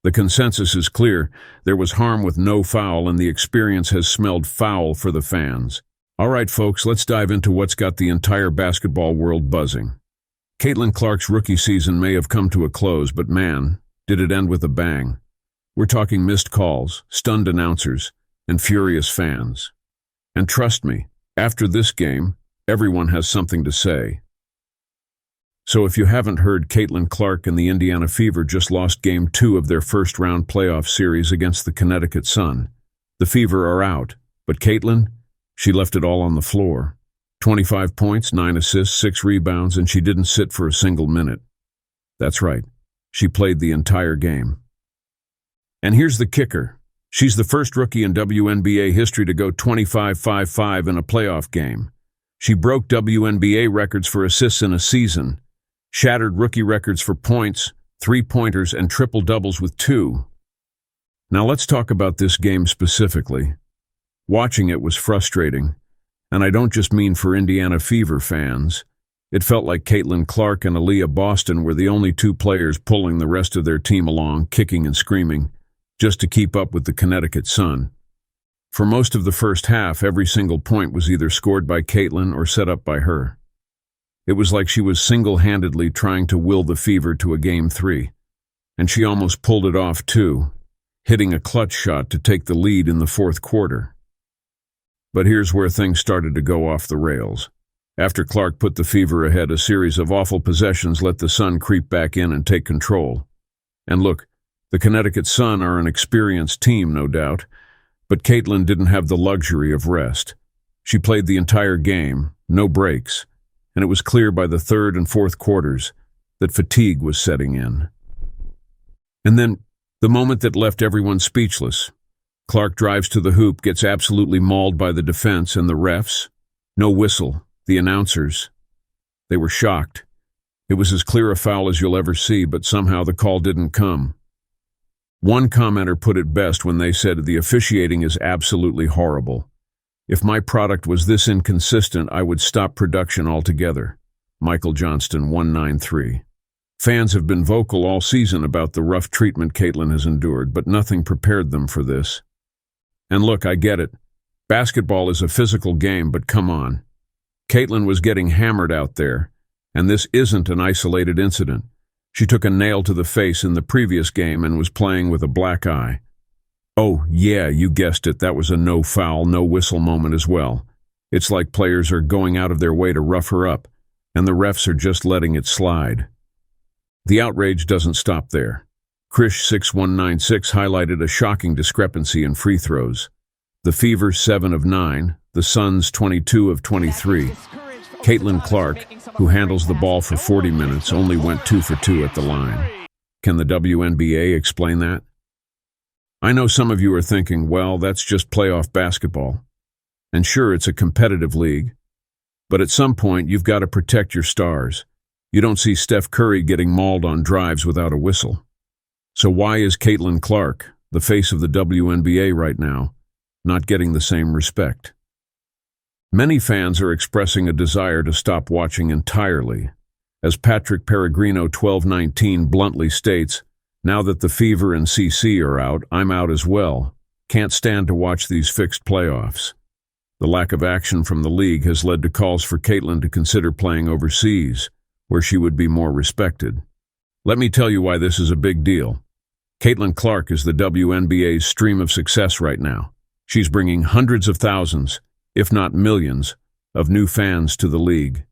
The consensus is clear. There was harm with no foul, and the experience has smelled foul for the fans. All right, folks, let's dive into what's got the entire basketball world buzzing. Caitlin Clark's rookie season may have come to a close, but man, did it end with a bang. We're talking missed calls, stunned announcers, and furious fans. And trust me, after this game, everyone has something to say. So if you haven't heard, Caitlin Clark and the Indiana Fever just lost Game 2 of their first-round playoff series against the Connecticut Sun. The Fever are out, but Caitlin, she left it all on the floor. 25 points, 9 assists, 6 rebounds, and she didn't sit for a single minute. That's right, she played the entire game. And here's the kicker. She's the first rookie in WNBA history to go 25-5-5 in a playoff game. She broke WNBA records for assists in a season, shattered rookie records for points, three-pointers, and triple-doubles with 2. Now let's talk about this game specifically. Watching it was frustrating, and I don't just mean for Indiana Fever fans. It felt like Caitlin Clark and Aaliyah Boston were the only two players pulling the rest of their team along, kicking and screaming, just to keep up with the Connecticut Sun. For most of the first half, every single point was either scored by Caitlin or set up by her. It was like she was single-handedly trying to will the Fever to a Game 3, and she almost pulled it off too, hitting a clutch shot to take the lead in the fourth quarter. But here's where things started to go off the rails. After Clark put the Fever ahead, a series of awful possessions let the Sun creep back in and take control. And look, the Connecticut Sun are an experienced team, no doubt, but Caitlin didn't have the luxury of rest. She played the entire game, no breaks, and it was clear by the third and fourth quarters that fatigue was setting in. And then, the moment that left everyone speechless. Clark drives to the hoop, gets absolutely mauled by the defense and the refs. No whistle. The announcers. They were shocked. It was as clear a foul as you'll ever see, but somehow the call didn't come. One commenter put it best when they said, "The officiating is absolutely horrible. If my product was this inconsistent, I would stop production altogether." Michael Johnston, 193. Fans have been vocal all season about the rough treatment Caitlin has endured, but nothing prepared them for this. And look, I get it. Basketball is a physical game, but come on. Caitlin was getting hammered out there, and this isn't an isolated incident. She took a nail to the face in the previous game and was playing with a black eye. Oh, yeah, you guessed it, that was a no foul, no whistle moment as well. It's like players are going out of their way to rough her up, and the refs are just letting it slide. The outrage doesn't stop there. Krish6196 highlighted a shocking discrepancy in free throws. The Fever 7 of 9, the Suns 22 of 23. Caitlin Clark, who handles the ball for 40 minutes, only went 2 for 2 at the line. Can the WNBA explain that? I know some of you are thinking, well, that's just playoff basketball. And sure, it's a competitive league. But at some point, you've got to protect your stars. You don't see Steph Curry getting mauled on drives without a whistle. So why is Caitlin Clark, the face of the WNBA right now, not getting the same respect? Many fans are expressing a desire to stop watching entirely. As Patrick Peregrino 1219 bluntly states, "Now that the Fever and CC are out, I'm out as well. Can't stand to watch these fixed playoffs." The lack of action from the league has led to calls for Caitlin to consider playing overseas, where she would be more respected. Let me tell you why this is a big deal. Caitlin Clark is the WNBA's stream of success right now. She's bringing hundreds of thousands, if not millions, of new fans to the league.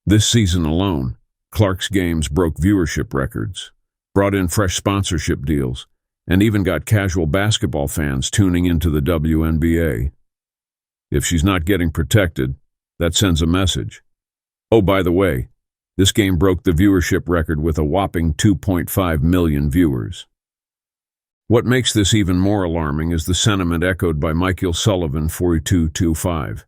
This season alone, Clark's games broke viewership records, brought in fresh sponsorship deals, and even got casual basketball fans tuning into the WNBA. If she's not getting protected, that sends a message. Oh, by the way, this game broke the viewership record with a whopping 2.5 million viewers. What makes this even more alarming is the sentiment echoed by Michael Sullivan 4225.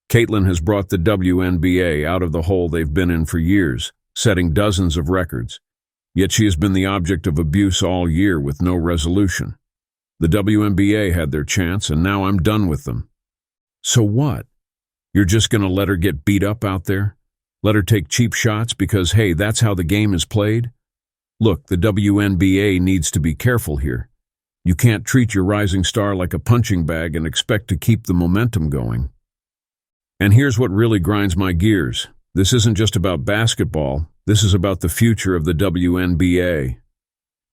Caitlin has brought the WNBA out of the hole they've been in for years, setting dozens of records. Yet she has been the object of abuse all year with no resolution. The WNBA had their chance, and now I'm done with them. So what? You're just going to let her get beat up out there? Let her take cheap shots because, hey, that's how the game is played? Look, the WNBA needs to be careful here. You can't treat your rising star like a punching bag and expect to keep the momentum going. And here's what really grinds my gears. This isn't just about basketball. This is about the future of the WNBA.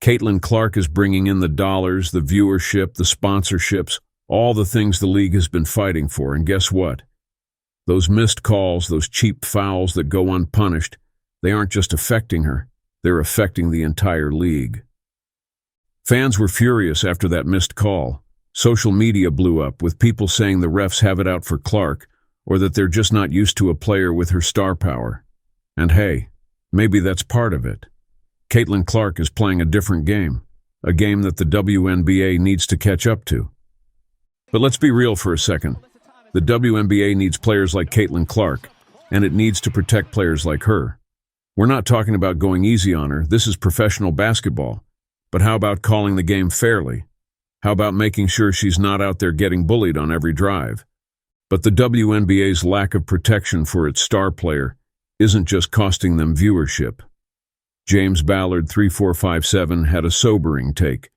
Caitlin Clark is bringing in the dollars, the viewership, the sponsorships, all the things the league has been fighting for. And guess what? Those missed calls, those cheap fouls that go unpunished, they aren't just affecting her. They're affecting the entire league. Fans were furious after that missed call. Social media blew up with people saying the refs have it out for Clark or that they're just not used to a player with her star power. And hey, maybe that's part of it. Caitlin Clark is playing a different game, a game that the WNBA needs to catch up to. But let's be real for a second. The WNBA needs players like Caitlin Clark, and it needs to protect players like her. We're not talking about going easy on her. This is professional basketball. But how about calling the game fairly? How about making sure she's not out there getting bullied on every drive? But the WNBA's lack of protection for its star player isn't just costing them viewership. James Ballard 3457 had a sobering take.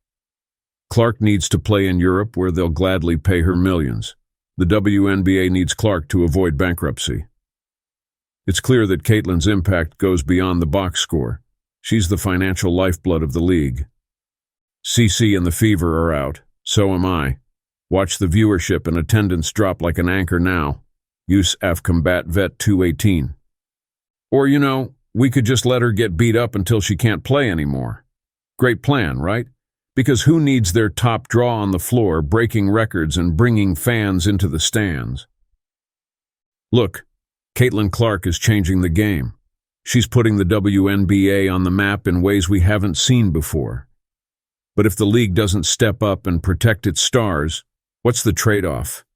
Clark needs to play in Europe where they'll gladly pay her millions. The WNBA needs Clark to avoid bankruptcy. It's clear that Caitlin's impact goes beyond the box score. She's the financial lifeblood of the league. CC and the Fever are out. So am I. Watch the viewership and attendance drop like an anchor now. Use Combat Vet 218. Or, we could just let her get beat up until she can't play anymore. Great plan, right? Because who needs their top draw on the floor, breaking records and bringing fans into the stands? Look, Caitlin Clark is changing the game. She's putting the WNBA on the map in ways we haven't seen before. But if the league doesn't step up and protect its stars, what's the trade-off?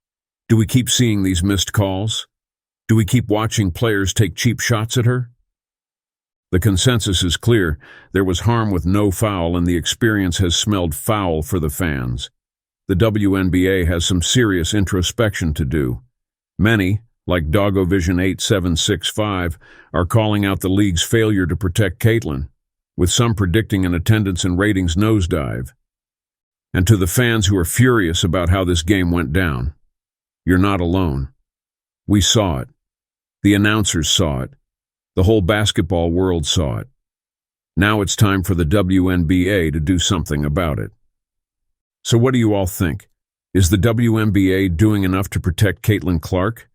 Do we keep seeing these missed calls? Do we keep watching players take cheap shots at her? The consensus is clear. There was harm with no foul, and the experience has smelled foul for the fans. The WNBA has some serious introspection to do. Many, like Doggovision 8765, are calling out the league's failure to protect Caitlin, with some predicting an attendance and ratings nosedive. And to the fans who are furious about how this game went down, you're not alone. We saw it. The announcers saw it. The whole basketball world saw it. Now it's time for the WNBA to do something about it. So what do you all think? Is the WNBA doing enough to protect Caitlin Clark?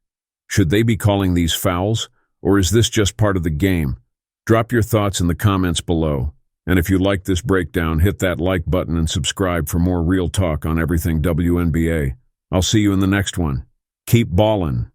Should they be calling these fouls, or is this just part of the game? Drop your thoughts in the comments below. And if you like this breakdown, hit that like button and subscribe for more real talk on everything WNBA. I'll see you in the next one. Keep ballin'.